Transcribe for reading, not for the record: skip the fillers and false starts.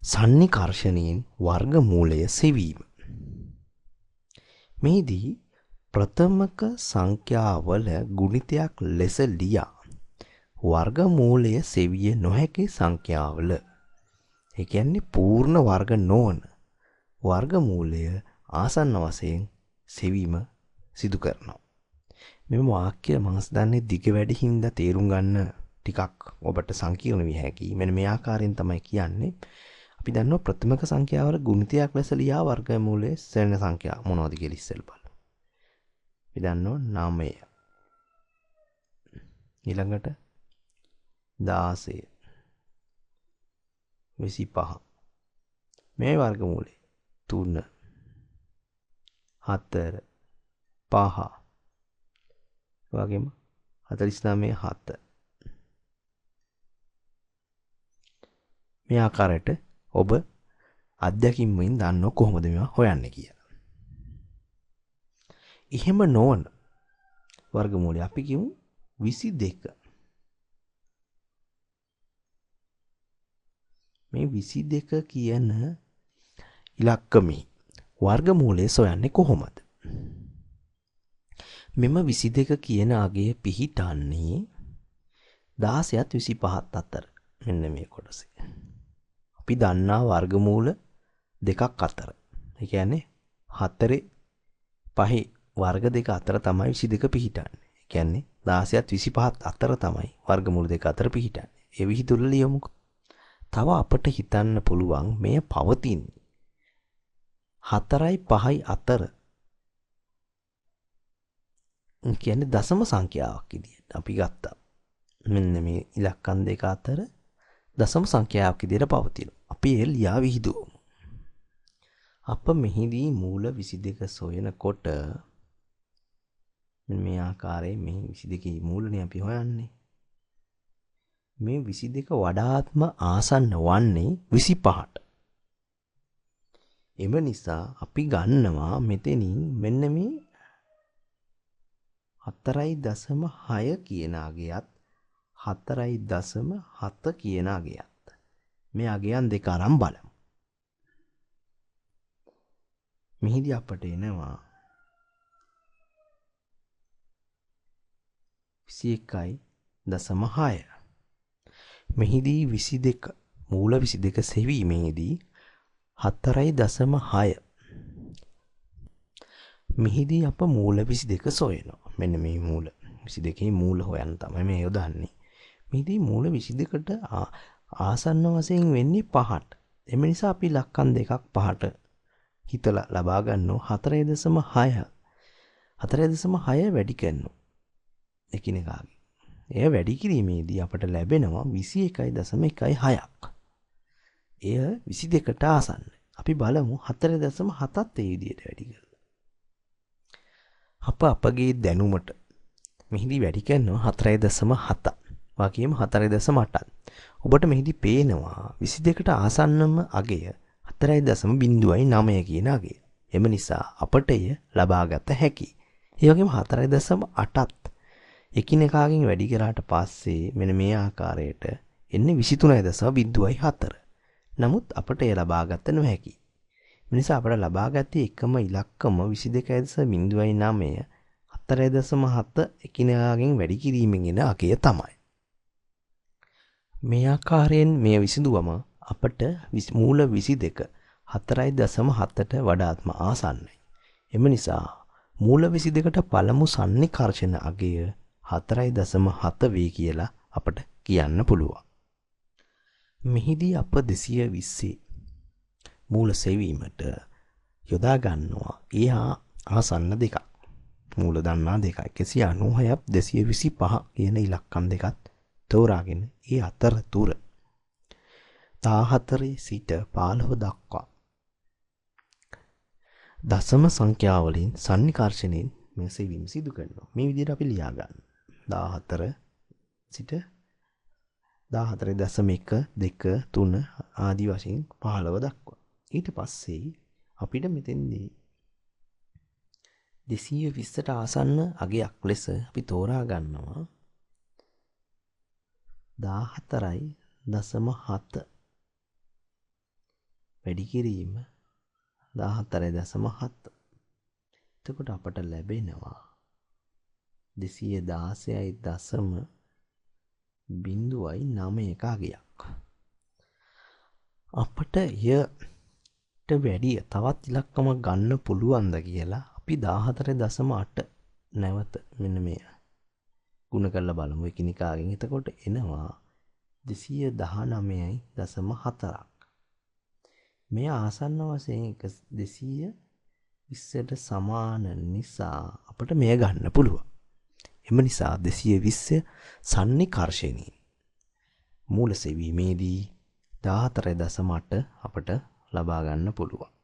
සන්නිකර්ෂණයෙන් වර්ගමූලය සෙවීම. මෙහිදී ප්‍රථමක සංඛ්‍යාවල ගුණිතයක් ලෙස ලියා වර්ගමූලය සෙවිය නොහැකි සංඛ්‍යාවල, ඒ කියන්නේ පූර්ණ වර්ග නොවන වර්ගමූලය ආසන්න වශයෙන් සෙවීම සිදු කරනවා. මෙම වාක්‍ය මම දන්නේ දිග වැඩි හින්දා තේරුම් ගන්න ටිකක් ඔබට සංකීර්ණ විය හැකියි. මෙන්න මේ ආකාරයෙන් තමයි කියන්නේ. අපි දන්නවා ප්‍රථමක සංඛ්‍යාවල ගුණිතයක් ලෙස ලියා වර්ගමූලයේ සෙවෙන සංඛ්‍යාව මොනවද කියලා ඉස්සෙල් බලමු. අපි දන්නවා 9. ඊළඟට 16 25 මේ වර්ගමූලය 3 4 5 වගේම 49 7 මේ ආකාරයට ඔබ අධ්‍යක්ීම් වලින් දන්නව කොහොමද මේවා හොයන්නේ කියලා. එහෙම නොවන වර්ගමූලය අපි කියමු 22. මේ 22 කියන ඉලක්කමේ වර්ගමූලය සොයන්නේ කොහොමද? මෙම 22 කියන අගය පිහිටන්නේ 16ත් 25ත් අතර. මෙන්න මේ කොටසේ. අපි දන්නා වර්ගමූල දෙකක් අතර. ඒ කියන්නේ 4 5 වර්ග දෙක අතර තමයි 22 පිහිටන්නේ. ඒ කියන්නේ 16ත් 25ත් අතර තමයි වර්ගමූල දෙක අතර පිහිටන්නේ. ඒ විහිදුල ලියමුකෝ. තව අපට හිතන්න පුළුවන් මෙය පවතින්නේ 4යි 5යි අතර. කියන්නේ දශම සංඛ්‍යාවක් විදියට අපි ගත්තා. මෙන්න මේ ඉලක්කම් දෙක අතර දශම සංඛ්‍යාවක් විදියට පවතිනවා. අපි ඒ ලියා විහිදුවමු. අප මෙහිදී මූල 22 සොයනකොට මේ ආකාරයෙන් මේ 22 මූලනේ අපි හොයන්නේ. මේ 22 වඩාත්ම ආසන්න වන්නේ 25ට. එම නිසා අපි ගන්නවා මෙතනින් මෙන්න මේ 4.6 කියන අගයත් 4.7 කියන අගයත්. මේ අගයන් දෙක අරන් බලමු. මෙහිදී අපට එනවා 21.6. මෙහිදී 22 මූල 22 සෙවීමේදී 4.6. මෙහිදී අප මූල 22 සොයනවා. මෙන්න මේ මූල 22 මූල හොයන්න තමයි මේ යොදන්නේ. මෙහිදී මූල 22ට ආසන්න වශයෙන් වෙන්නේ 5ට. එම නිසා අපි ලක්කම් දෙකක් 5ට හිතලා ලබා ගන්නවා 4.6. 4.6 වැඩි කරනවා එකිනෙකාගේ. එය වැඩි කිරීමේදී අපට ලැබෙනවා 21.16ක්. එය 22ට ආසන්නයි. අපි බලමු 4.7ත් ඒ විදිහට වැඩි කරලා. අපගේ දැනුමට මෙහිදී වැඩි කරනවා 4.7. වගේම 4.8. ඔබට මෙහිදී පේනවා 22ට ආසන්නම අගය 4.09 කියන අගය. එම නිසා අපට එය ලබාගත හැකියි. ඒ වගේම 4.8ත් එකිනෙකාගෙන් වැඩි කරාට පස්සේ මෙන්න මේ ආකාරයට එන්නේ 23.04. නමුත් අපට එය ලබාගත නොහැකි. ඒ නිසා අපට ලබාගත්තේ එකම ඉලක්කම 22.09 4.7 එකිනෙකාගෙන් වැඩි කිරීමෙන් එන අගය තමයි. මේ ආකාරයෙන් මේ විසඳුවම අපට මූල 22 4.7ට වඩාත්ම ආසන්නයි. එම නිසා මූල 22ට පළමු සන්නිකර්ෂණ අගය 4.7 වේ කියලා අපට කියන්න පුළුවන්. මෙහිදී අප 220 මූල සෙවීමට යොදා ගන්නවා එහා ආසන්න දෙකක්. මූල දන්නා දෙකයි 196ත් 225 කියන ඉලක්කම් දෙකත් තෝරාගෙන ඒ අතරතුර 14 සිට 15 දක්වා දශම සංඛ්‍යා වලින් සන්නිකර්ෂණයෙන් මේ සෙවීම සිදු කරනවා. මේ විදිහට අපි ලියා ගන්න. 14 සිට 14.1 2 3 ආදී වශයෙන් 15 දක්වා. ඊට පස්සේ අපිට මෙතෙන්දී 220ට ආසන්න අගයක් ලෙස අපි තෝරා ගන්නවා 14.7 වැඩි කිරීම 14.7. එතකොට අපට ලැබෙනවා 216.01 අගයක්. අපට යට වැඩිය තවත් ඉලක්කමක් ගන්න පුළුවන්ද කියලා අපි 14.8 නැවත මෙන්න මේ ගුණ කරලා බලමු එකිනෙකාගෙන්. එතකොට එනවා 219.4ක්. මේ ආසන්න වශයෙන් 220ට සමාන නිසා අපට මෙය ගන්න පුළුවන්. එම නිසා 220 සන්නිකර්ෂණී මූල සෙවීමේදී 14.8 අපට ලබා ගන්න පුළුවන්.